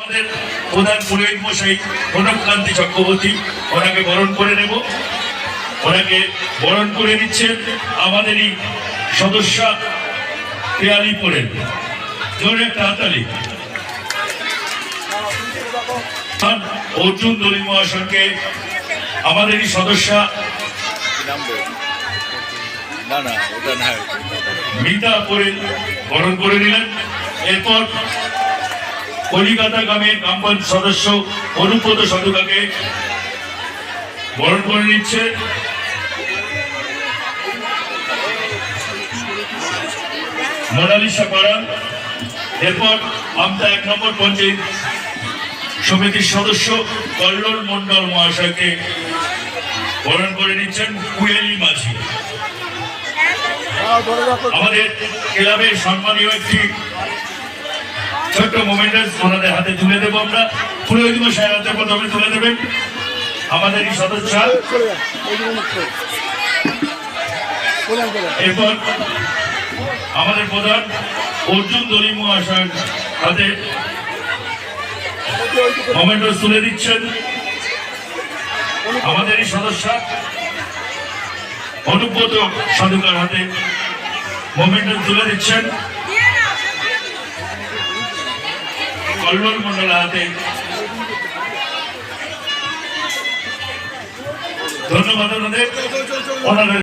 আমাদের প্রধান পুরোহিত মশাই কনককান্তি চক্রবর্তী, ওনাকে বরণ করে নেব। ওনাকে বরণ করে নিচ্ছেন আমাদেরই সদস্যা পেয়ালি পড়েন, জোরে একটা হাতালি। অর্জুন দলিল মহাশয়কে আমাদেরই সদস্যা মিতা পড়ে বরণ করে নিলেন। এরপর কলিকাতা গ্রামের গ্রাম পঞ্চায়েত সদস্য অনুব্রত সাধুকাকে বরণ করে নিচ্ছে। মোনালিসা পাড়া। এরপর আমতা 1 নম্বর পঞ্চায়েত সমিতির সদস্য কল্লোল মন্ডল মহাশয়কে বরণ করে নিচ্ছেন কুয়েলি মাঝি। আমাদের ক্লাবের সম্মানীয় একটি ছোট্ট মোমেন্টাস ওনাদের হাতে তুলে দেবো আমরা। পুরোহিত মশাই হাতে প্রথমে তুলে দেবেন আমাদের এই সদস্য। এরপর আমাদের প্রধান অর্জুন দলিল মহাশয় হাতে মোমেন্টাস তুলে দিচ্ছেন আমাদের এই সদস্য অনুব্রত সাধুকার হাতে মোমেন্টাস তুলে দিচ্ছেন কল্লোল মন্ডলের হাতে। ধন্যবাদ ওনাদের।